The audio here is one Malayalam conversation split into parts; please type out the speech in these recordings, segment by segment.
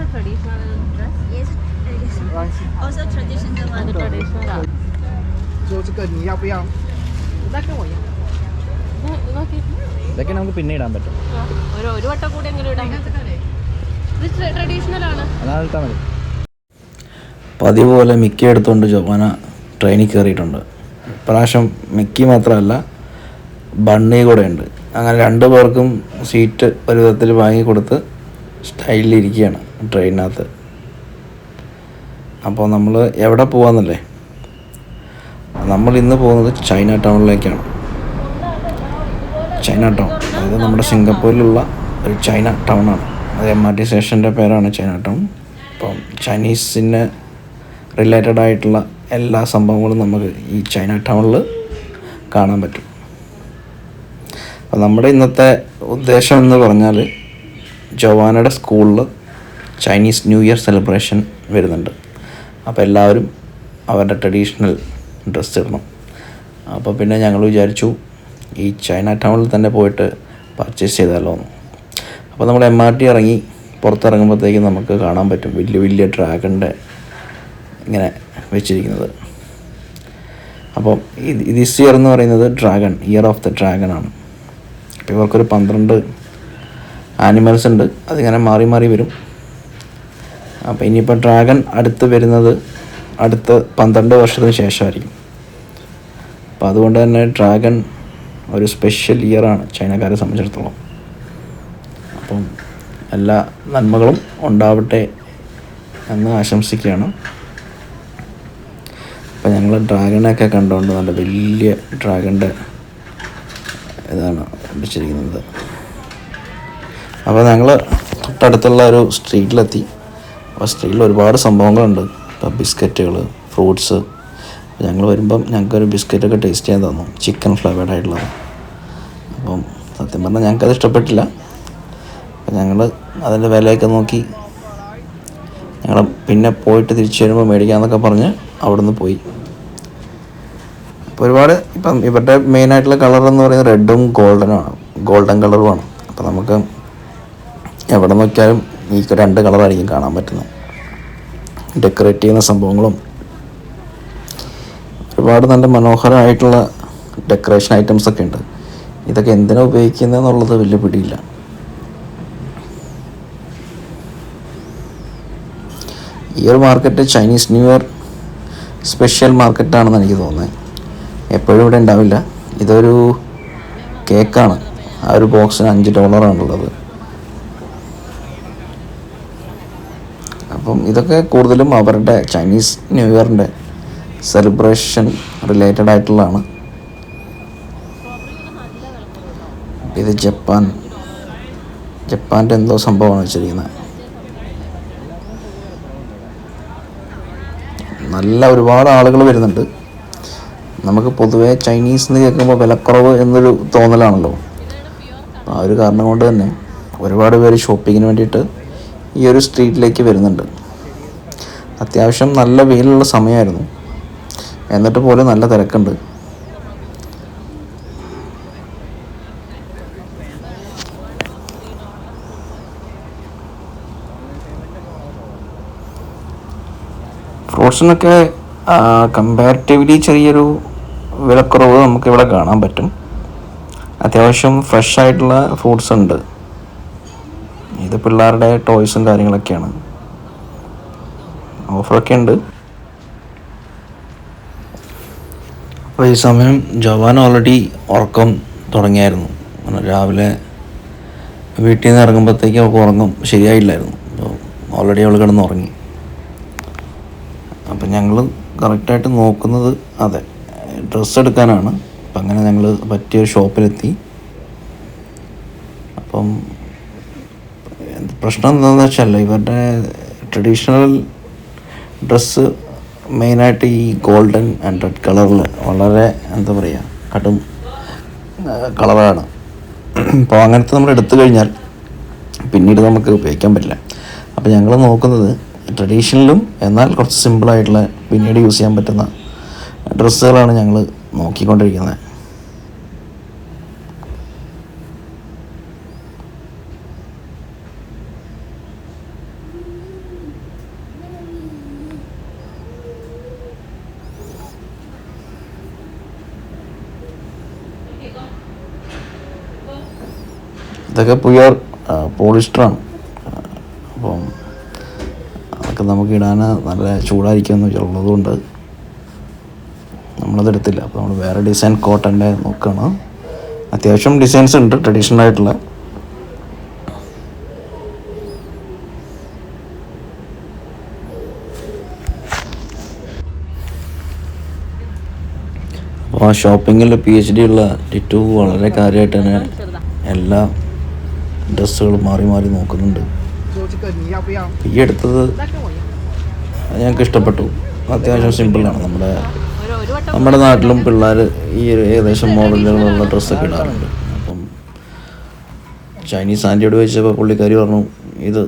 also traditional dress? Yes, also traditional one. അത് ട്രഡീഷണൽ ആണ്. 就这个你要不要？ ഇതൊക്കെ പോയി നോക്കി ഇതൊക്കെ നമുക്ക് പിന്നെ ഇടാൻ പറ്റും. ഒരു വട്ടം കൂടി എങ്ങനെ ഇടാൻ പറ്റും. ഇത് ട്രഡീഷണൽ ആണ്. അതാണ് ഇട്ടാൽ മതി. പതിവ് പോലെ മിക്കി എടുത്തുകൊണ്ട് ജോവാന ട്രെയിനിൽ കയറിയിട്ടുണ്ട്. ഇപ്രാവശ്യം മിക്കി മാത്രമല്ല ബണ്ണി കൂടെ ഉണ്ട്. അങ്ങനെ 2 പേർക്കും സീറ്റ് ഒരു വിധത്തിൽ വാങ്ങിക്കൊടുത്ത് സ്റ്റൈലിലിരിക്കുകയാണ് ട്രെയിനിനകത്ത്. അപ്പോൾ നമ്മൾ എവിടെ പോകാമെന്നല്ലേ? നമ്മൾ ഇന്ന് പോകുന്നത് ചൈന ടൗണിലേക്കാണ്. ചൈന ടൗൺ അതായത് നമ്മുടെ സിംഗപ്പൂരിലുള്ള ഒരു ചൈന ടൗണാണ്. അത് MRT സ്റ്റേഷൻ്റെ പേരാണ് ചൈന ടൗൺ. അപ്പം ചൈനീസിന് റിലേറ്റഡ് ആയിട്ടുള്ള എല്ലാ സംഭവങ്ങളും നമുക്ക് ഈ ചൈന ടൗണിൽ കാണാൻ പറ്റും. അപ്പോൾ നമ്മുടെ ഇന്നത്തെ ഉദ്ദേശം എന്ന് പറഞ്ഞാൽ ജോവാനയുടെ സ്കൂളിൽ ചൈനീസ് ന്യൂ ഇയർ സെലിബ്രേഷൻ വരുന്നുണ്ട്. അപ്പോൾ എല്ലാവരും അവരുടെ ട്രഡീഷണൽ ഡ്രസ്സ് ഇടണം. അപ്പോൾ പിന്നെ ഞങ്ങൾ വിചാരിച്ചു ഈ ചൈന ടൗണിൽ തന്നെ പോയിട്ട് പർച്ചേസ് ചെയ്താലോ എന്ന്. അപ്പോൾ നമ്മൾ MRT ഇറങ്ങി പുറത്തിറങ്ങുമ്പോഴത്തേക്കും നമുക്ക് കാണാൻ പറ്റും വലിയ വലിയ ഡ്രാഗണിൻ്റെ ഇങ്ങനെ വെച്ചിരിക്കുന്നത്. അപ്പോൾ ദിസ് ഇയർ എന്ന് പറയുന്നത് dragon year of the dragon ആണ്. അപ്പോൾ ഇവർക്കൊരു 12 ആനിമൽസ് ഉണ്ട്. അതിങ്ങനെ മാറി മാറി വരും. അപ്പോൾ ഇനിയിപ്പോൾ ഡ്രാഗൺ അടുത്ത് വരുന്നത് അടുത്ത 12 വർഷത്തിന് ശേഷമായിരിക്കും. അപ്പോൾ അതുകൊണ്ട് തന്നെ ഡ്രാഗൺ ഒരു സ്പെഷ്യൽ ഇയറാണ് ചൈനക്കാരെ സംബന്ധിച്ചിടത്തോളം. അപ്പം എല്ലാ നന്മകളും ഉണ്ടാവട്ടെ എന്ന് ആശംസിക്കുകയാണ്. അപ്പോൾ ഞങ്ങൾ ഡ്രാഗണൊക്കെ കണ്ടുകൊണ്ട് നല്ല വലിയ ഡ്രാഗണിൻ്റെ ഇതാണ് വെച്ചിരിക്കുന്നത്. അപ്പോൾ ഞങ്ങൾ തൊട്ടടുത്തുള്ള ഒരു സ്ട്രീറ്റിലെത്തി. അപ്പോൾ സ്ട്രീറ്റിൽ ഒരുപാട് സംഭവങ്ങളുണ്ട്. ഇപ്പോൾ ബിസ്ക്കറ്റുകൾ, ഫ്രൂട്ട്സ്. ഞങ്ങൾ വരുമ്പം ഞങ്ങൾക്കൊരു ബിസ്ക്കറ്റൊക്കെ ടേസ്റ്റ് ചെയ്യാൻ തന്നു, ചിക്കൻ ഫ്ലേവേർഡ് ആയിട്ടുള്ളത്. അപ്പം സത്യം പറഞ്ഞാൽ ഞങ്ങൾക്കത് ഇഷ്ടപ്പെട്ടില്ല. അപ്പം ഞങ്ങൾ അതിൻ്റെ വിലയൊക്കെ നോക്കി ഞങ്ങൾ പിന്നെ പോയിട്ട് തിരിച്ചു വരുമ്പോൾ മേടിക്കാമെന്നൊക്കെ പറഞ്ഞ് അവിടുന്ന് പോയി. അപ്പോൾ ഒരുപാട് ഇപ്പം ഇവരുടെ മെയിനായിട്ടുള്ള കളർ എന്ന് പറയുന്നത് റെഡും ഗോൾഡൻ കളറുമാണ്. അപ്പോൾ നമുക്ക് എവിടെ നോക്കിയാലും ഈ 2 കളറായിരിക്കും കാണാൻ പറ്റുന്നത്. ഡെക്കറേറ്റ് ചെയ്യുന്ന സംഭവങ്ങളും ഒരുപാട് നല്ല മനോഹരമായിട്ടുള്ള ഡെക്കറേഷൻ ഐറ്റംസൊക്കെ ഉണ്ട്. ഇതൊക്കെ എന്തിനാണ് ഉപയോഗിക്കുന്നത് എന്നുള്ളത് വലിയ പിടിയില്ല. ഈ ഒരു market Chinese new year special മാർക്കറ്റാണെന്ന് എനിക്ക് തോന്നുന്നത്. എപ്പോഴും ഇവിടെ ഉണ്ടാവില്ല. ഇതൊരു കേക്കാണ്. ആ ഒരു ബോക്സിന് $5 അപ്പം ഇതൊക്കെ കൂടുതലും അവരുടെ ചൈനീസ് ന്യൂ ഇയറിൻ്റെ സെലിബ്രേഷൻ റിലേറ്റഡ് ആയിട്ടുള്ളതാണ്. ഇത് ജപ്പാൻ്റെ എന്തോ സംഭവമാണ് വെച്ചിരിക്കുന്നത്. നല്ല ഒരുപാട് ആളുകൾ വരുന്നുണ്ട്. നമുക്ക് പൊതുവേ ചൈനീസ് എന്ന് കേൾക്കുമ്പോൾ വിലക്കുറവ് എന്നൊരു തോന്നലാണല്ലോ. ആ ഒരു കാരണം കൊണ്ട് തന്നെ ഒരുപാട് പേര് ഷോപ്പിങ്ങിന് വേണ്ടിയിട്ട് ഈ ഒരു സ്ട്രീറ്റിലേക്ക് വരുന്നുണ്ട്. അത്യാവശ്യം നല്ല വെയിലുള്ള സമയമായിരുന്നു, എന്നിട്ട് പോലും നല്ല തിരക്കുണ്ട്. ഫ്രൂട്ട്സിനൊക്കെ കമ്പാരിറ്റീവ്ലി ചെറിയൊരു വിലക്കുറവ് നമുക്കിവിടെ കാണാൻ പറ്റും. അത്യാവശ്യം ഫ്രഷ് ആയിട്ടുള്ള ഫ്രൂട്ട്സ് ഉണ്ട്. ഇത് പിള്ളേരുടെ ടോയ്സും കാര്യങ്ങളൊക്കെയാണ്. ഓഫറൊക്കെ ഉണ്ട്. അപ്പോൾ ഈ സമയം ജവാൻ ഓൾറെഡി ഉറക്കം തുടങ്ങിയായിരുന്നു. രാവിലെ വീട്ടിൽ നിന്ന് ഇറങ്ങുമ്പോഴത്തേക്കും അവൾക്ക് ഉറങ്ങും ശരിയായില്ലായിരുന്നു. അപ്പോൾ ഓൾറെഡി അവൾ കിടന്ന് ഉറങ്ങി. അപ്പം ഞങ്ങൾ കറക്റ്റായിട്ട് നോക്കുന്നത് അതെ ഡ്രസ്സ് എടുക്കാനാണ്. അപ്പം അങ്ങനെ ഞങ്ങൾ പറ്റിയ ഷോപ്പിലെത്തി. അപ്പം പ്രശ്നം എന്താണെന്ന് വെച്ചാൽ ഇവരുടെ ട്രഡീഷണൽ ഡ്രസ്സ് മെയിനായിട്ട് ഈ ഗോൾഡൻ ആൻഡ് റെഡ് കളറിൽ വളരെ എന്താ പറയുക കടും കളറാണ്. അപ്പോൾ അങ്ങനത്തെ നമ്മൾ എടുത്തു കഴിഞ്ഞാൽ പിന്നീട് നമുക്ക് ഉപയോഗിക്കാൻ പറ്റില്ല. അപ്പോൾ ഞങ്ങൾ നോക്കുന്നത് ട്രഡീഷണലും എന്നാൽ കുറച്ച് സിമ്പിളായിട്ടുള്ള പിന്നീട് യൂസ് ചെയ്യാൻ പറ്റുന്ന ഡ്രസ്സുകളാണ് ഞങ്ങൾ നോക്കിക്കൊണ്ടിരിക്കുന്നത്. ഇതൊക്കെ പ്യുവർ പോളിസ്റ്ററാണ്. അപ്പം അതൊക്കെ നമുക്ക് ഇടാൻ നല്ല ചൂടായിരിക്കുമെന്ന് ഉള്ളതുകൊണ്ട് നമ്മളതെടുത്തില്ല. അപ്പോൾ നമ്മൾ വേറെ ഡിസൈൻ കോട്ടൻ്റെ നോക്കുകയാണ്. അത്യാവശ്യം ഡിസൈൻസ് ഉണ്ട് ട്രഡീഷണൽ ആയിട്ടുള്ള. അപ്പോൾ ആ ഷോപ്പിങ്ങിൽ PhD ഉള്ള ടിറ്റു വളരെ കാര്യമായിട്ട് തന്നെ എല്ലാ ഡ്രസ്സുകളും മാറി മാറി നോക്കുന്നുണ്ട്. 说这个你要不要？ ഈ എടുത്തത് ഞങ്ങൾക്ക് ഇഷ്ടപ്പെട്ടു. അത്യാവശ്യം സിമ്പിളാണ്. നമ്മുടെ നാട്ടിലും പിള്ളേർ ഈ ഒരു ഏകദേശം മോഡലുകളുള്ള ഡ്രസ്സൊക്കെ ഇടാറുണ്ട്. അപ്പം ചൈനീസ് ആൻറ്റിയോട് ചോദിച്ചപ്പോൾ പുള്ളിക്കാരി പറഞ്ഞു ഇത്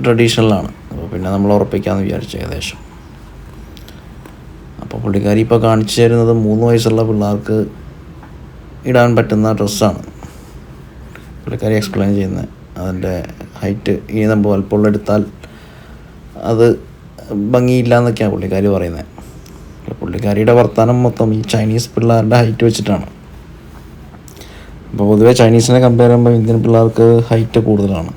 ട്രഡീഷണലാണ്. അപ്പോൾ പിന്നെ നമ്മൾ ഉറപ്പിക്കാമെന്ന് വിചാരിച്ചു ഏകദേശം. അപ്പോൾ പുള്ളിക്കാരി ഇപ്പോൾ കാണിച്ചു തരുന്നത് 3 വയസ്സുള്ള പിള്ളേർക്ക് ഇടാൻ പറ്റുന്ന ഡ്രസ്സാണ് പുള്ളിക്കാരി എക്സ്പ്ലെയിൻ ചെയ്യുന്നത്. അതിൻ്റെ ഹൈറ്റ് ഈ നമ്മൾ വലുപ്പമുള്ള എടുത്താൽ അത് ഭംഗിയില്ല എന്നൊക്കെയാണ് പുള്ളിക്കാരി പറയുന്നത്. പുള്ളിക്കാരിയുടെ വർത്തമാനം മൊത്തം ഈ ചൈനീസ് പിള്ളേരുടെ ഹൈറ്റ് വെച്ചിട്ടാണ്. അപ്പോൾ പൊതുവെ ചൈനീസിനെ കമ്പയർ ചെയ്യുമ്പോൾ ഇന്ത്യൻ പിള്ളേർക്ക് ഹൈറ്റ് കൂടുതലാണ്.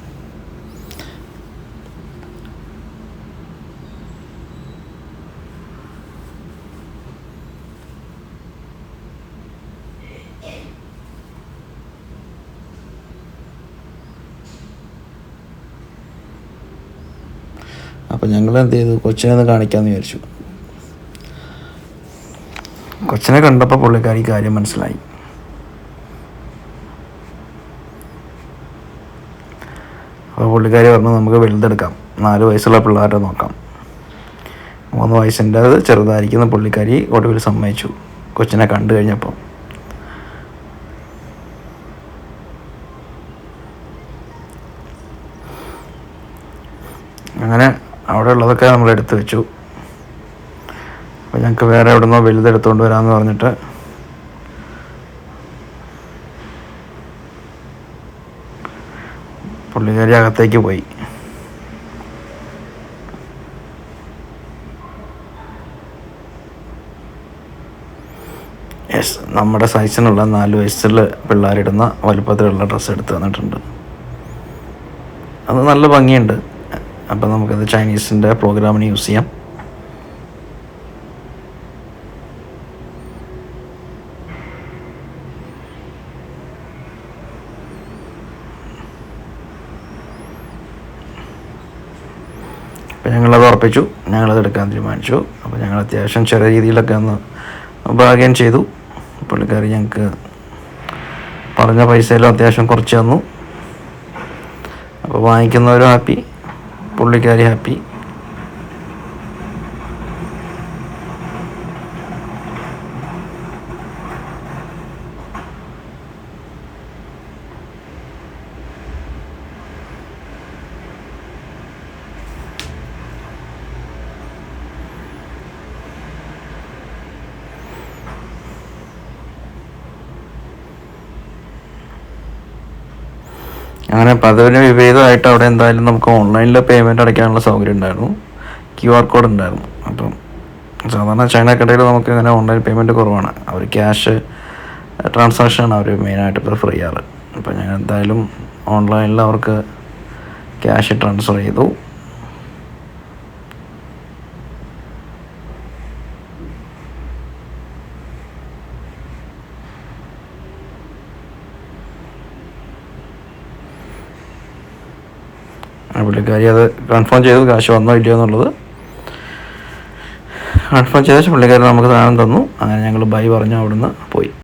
അപ്പോൾ ഞങ്ങൾ എന്ത് ചെയ്തു, കൊച്ചിനെ ഒന്ന് കാണിക്കാമെന്ന് വിചാരിച്ചു. കൊച്ചിനെ കണ്ടപ്പോൾ പുള്ളിക്കാരി കാര്യം മനസ്സിലായി. അപ്പോൾ പുള്ളിക്കാരി പറഞ്ഞു നമുക്ക് വലുതെടുക്കാം, 4 വയസ്സുള്ള പിള്ളേരെ നോക്കാം. 3 വയസ്സിൻ്റെ അത് ചെറുതായിരിക്കുന്ന പുള്ളിക്കാരി ഒടുവിൽ സമ്മതിച്ചു കൊച്ചിനെ കണ്ടു കഴിഞ്ഞപ്പോൾ. അങ്ങനെ അവിടെ ഉള്ളതൊക്കെ നമ്മൾ എടുത്തു വെച്ചു. അപ്പോൾ ഞങ്ങൾക്ക് വേറെ എവിടെ നിന്നോ വലുതെടുത്തുകൊണ്ട് വരാമെന്ന് പറഞ്ഞിട്ട് പുള്ളിക്കാരി അകത്തേക്ക് പോയി. യെസ്, നമ്മുടെ സൈസിനുള്ള 4 വയസ്സിൽ പിള്ളേരിടുന്ന വലുപ്പത്തിലുള്ള ഡ്രസ്സ് എടുത്ത് തന്നിട്ടുണ്ട്. അത് നല്ല ഭംഗിയുണ്ട്. അപ്പോൾ നമുക്കത് ചൈനീസിൻ്റെ പ്രോഗ്രാമിന് യൂസ് ചെയ്യാം. അപ്പോൾ ഞങ്ങളത് ഉറപ്പിച്ചു, ഞങ്ങളത് എടുക്കാൻ തീരുമാനിച്ചു. അപ്പോൾ ഞങ്ങൾ അത്യാവശ്യം ചെറിയ രീതിയിലൊക്കെ ഒന്ന് ബാർഗെയിൻ ചെയ്തു. പുള്ളിക്കാരി ഞങ്ങൾക്ക് പറഞ്ഞ പൈസയിലും അത്യാവശ്യം കുറച്ച് തന്നു. അപ്പോൾ വാങ്ങിക്കുന്നവരും ഹാപ്പി, പുള്ളിക്കാരി ഹാപ്പി. അങ്ങനെ പതിവിന് വിപരീതമായിട്ട് അവിടെ എന്തായാലും നമുക്ക് ഓൺലൈനിൽ പേയ്മെൻറ്റ് അടയ്ക്കാനുള്ള സൗകര്യം ഉണ്ടായിരുന്നു. QR കോഡ് ഉണ്ടായിരുന്നു. അപ്പം സാധാരണ ചൈന കടയിൽ നമുക്ക് ഇങ്ങനെ ഓൺലൈൻ പേയ്മെൻറ്റ് കുറവാണ്. അവർ ക്യാഷ് ട്രാൻസാക്ഷനാണ് അവർ മെയിനായിട്ട് പ്രിഫർ ചെയ്യാറ്. അപ്പോൾ ഞാൻ എന്തായാലും ഓൺലൈനിൽ അവർക്ക് ക്യാഷ് ട്രാൻസ്ഫർ ചെയ്തു. പുള്ളിക്കാരി അത് കൺഫേം ചെയ്തു, കാശ് വന്നോ ഇല്ലയോ എന്നുള്ളത് കൺഫേം ചെയ്ത പുള്ളിക്കാരി നമുക്ക് സാധനം തന്നു. അങ്ങനെ ഞങ്ങൾ ബൈ പറഞ്ഞു അവിടുന്ന് പോയി.